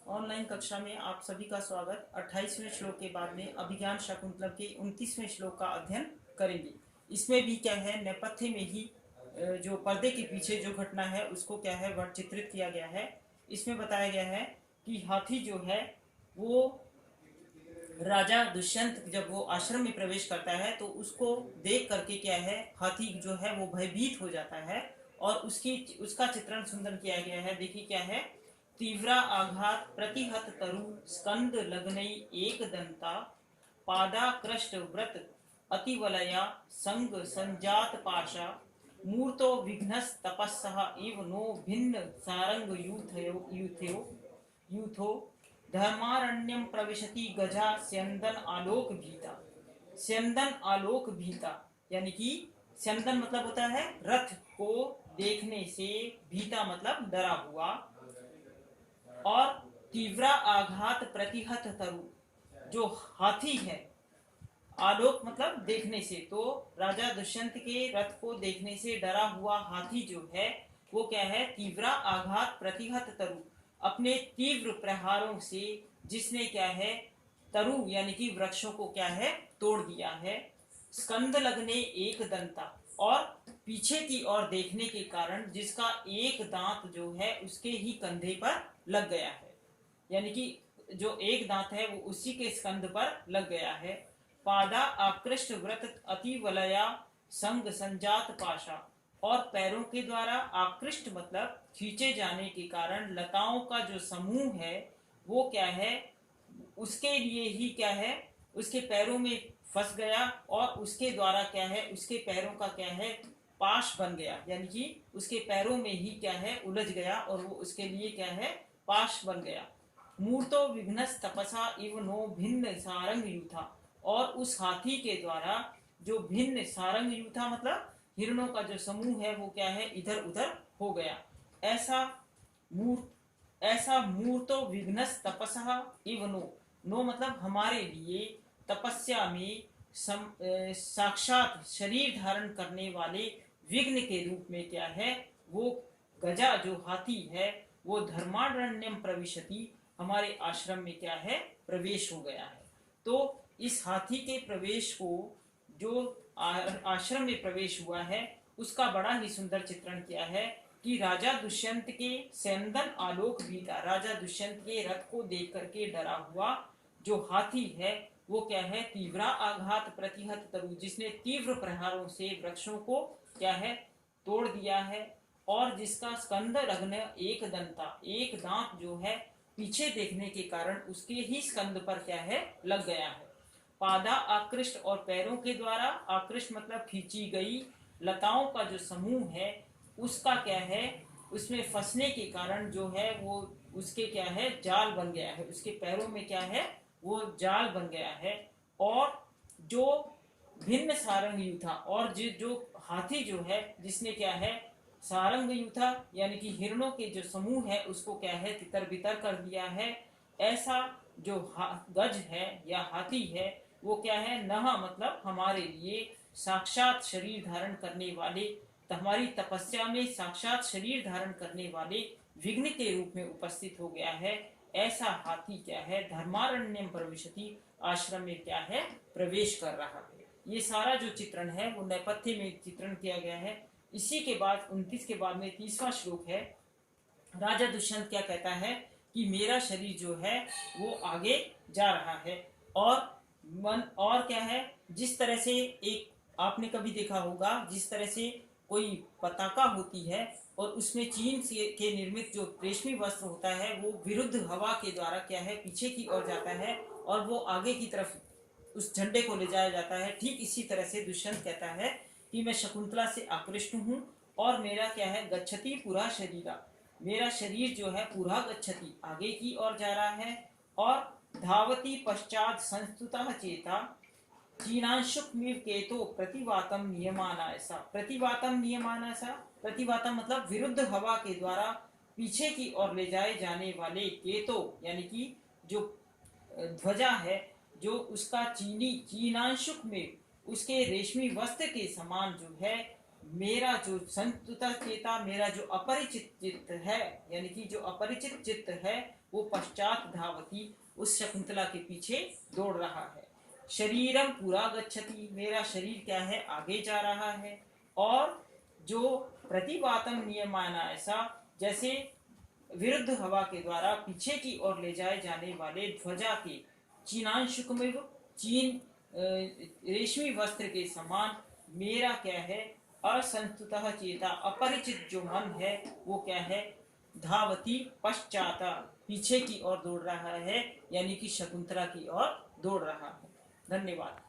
Online कक्षा में आप सभी का स्वागत। 28वें श्लोक के बाद में अभिज्ञान शाकुंतलम के 29वें श्लोक का अध्ययन करेंगे। इसमें भी क्या है, नेपथ्य में ही जो पर्दे के पीछे जो घटना है उसको क्या है वह चित्रित किया गया है। इसमें बताया गया है कि हाथी जो है वो राजा दुष्यंत जब वो आश्रम में प्रवेश करता है तो उसको देख करके क्या है, हाथी जो है वो भयभीत हो जाता है और उसका चित्रण सुंदर किया गया है। देखिए क्या है, तीव्रा आघात प्रतिहत तरु स्कंद लग्नई एक दंता पादाकृष्ट व्रत अतिवलया संग संजात पाशा मूर्तो विघ्नस तपस्सः इव नो भिन्न सारंग यूथो धर्मारण्यम प्रविशति गजा स्यंदन आलोक भीता। स्यंदन आलोक भीता यानी कि स्यंदन मतलब होता है रथ को देखने से, भीता मतलब डरा हुआ, और तीव्रा आघात प्रतिहत तरु जो हाथी है, आलोक मतलब देखने से, तो राजा दुष्यंत के रथ को देखने से डरा हुआ हाथी जो है वो क्या है, तीव्रा आघात प्रतिहत तरु अपने तीव्र प्रहारों से जिसने क्या है तरु यानी कि वृक्षों को क्या है तोड़ दिया है। स्कंद लगने एक दंता और पीछे की ओर देखने के कारण जिसका एक दांत जो है उसके ही कंधे पर लग गया है, यानी कि जो एक दांत है वो उसी के स्कंद पर लग गया है। पादा आकृष्ट व्रत अति वलया संग संजात पाशा और पैरों के द्वारा आकृष्ट मतलब खींचे जाने के कारण लताओं का जो समूह है वो क्या है, उसके लिए ही क्या है उसके पैरों में फंस गया और उसके द्वारा क्या है उसके पैरों का क्या है पाश बन गया, यानी कि उसके पैरों में ही क्या है उलझ गया और वो उसके लिए क्या है पाश बन गया। मूर्तो विघ्नस तपसा इव नो भिन्न सारंग यूथा और उस हाथी के द्वारा जो भिन्न सारंग यूथा मतलब हिरणों का जो समूह है वो क्या है इधर उधर हो गया। ऐसा मूर्तो विघ्नस तपसा इव नो, नो मतलब हमारे लिए, तपस्या में साक्षात शरीर धारण करने वाले विघ्न के रूप में क्या है वो गजा जो हाथी है वो धर्मारण्यम प्रविशति हमारे आश्रम में क्या है प्रवेश हो गया है। तो इस हाथी के प्रवेश को जो आश्रम में प्रवेश हुआ है उसका बड़ा ही सुंदर चित्रण किया है कि राजा दुष्यंत के सेंदन आलोक भी था। राजा दुष्यंत के रथ को देख करके डरा हुआ जो हाथी है वो क्या है तीव्रा आघात प्रतिहत तरु जिसने तीव्र प्रहारों से वृक्षों को क्या है तोड़ दिया है और जिसका स्कंद लग्न एक दंता, एक दांत जो है पीछे देखने के कारण उसके ही स्कंद पर क्या है लग गया है। पादा आकृष्ट और पैरों के द्वारा, आकृष्ट मतलब खींची गई लताओं का जो समूह है उसका क्या है उसमें फंसने के कारण जो है वो उसके क्या है जाल बन गया है, उसके पैरों में क्या है वो जाल बन गया है। और जो भिन्न सारंग यूथा और जो हाथी जो है जिसने क्या है सारंग यूथा यानी कि हिरणों के जो समूह है उसको क्या है तितर बितर कर दिया है। ऐसा जो गज है या हाथी है वो क्या है नहा मतलब हमारे लिए साक्षात शरीर धारण करने वाले, हमारी तपस्या में साक्षात शरीर धारण करने वाले विघ्न के रूप में उपस्थित हो गया है। ऐसा हाथी क्या है धर्मारण्यम प्रविशति आश्रम में क्या है प्रवेश कर रहा है। ये सारा जो चित्रण है वो नेपथ्य में चित्रण किया गया है। इसी के बाद 29 के बाद में 30वां श्लोक है। राजा दुष्यंत क्या कहता है कि मेरा शरीर जो है वो आगे जा रहा है और मन और क्या है, जिस तरह से एक आपने कभी देखा होगा जिस तरह से कोई पताका होती है और उसमें चीन के निर्मित जो रेशमी वस्त्र होता है वो विरुद्ध हवा के द्वारा क्या है पीछे की ओर जाता है और वो आगे की तरफ उस झंडे को ले जाया जाता है। ठीक इसी तरह से दुष्यंत कहता है कि मैं शकुंतला से आकृष्ट हूँ और मेरा क्या है गच्छति पूरा शरीरा, मेरा शरीर जो है पूरा गच्छति आगे की ओर जा रहा है और धावती पश्चात संस्तुतः चेता चीनांशुकमिव केतो प्रतिवातम नियमाना ऐसा, प्रतिवातम नियमाना ऐसा, प्रतिवातम मतलब विरुद्ध हवा के द्वारा पीछे की ओर ले जाए जाने वाले केतो यानी कि जो ध्वजा है जो उसका चीनांशुक में उसके रेशमी वस्त्र के समान जो है मेरा जो संतुता चेता, मेरा जो अपरिचित चित्त है, यानी कि जो अपरिचित चित्त है वो पश्चात धावती, उस शकुंतला के पीछे दौड़ रहा है। शरीरम पूरा गच्छति, मेरा शरीर क्या है, आगे जा रहा है। और जो प्रतिवातम नियमाना, ऐसा जैसे विरुद्ध हवा के द्वारा पीछे की ओर ले जाए जाने वाले ध्वजा के चीनांशुकमिव, चीन रेशमी वस्त्र के समान मेरा क्या है, असंतुतः चेता, अपरिचित जो मन है वो क्या है, धावती पश्चाता, पीछे की ओर दौड़ रहा है, यानी कि शकुंतला की ओर दौड़ रहा है। धन्यवाद।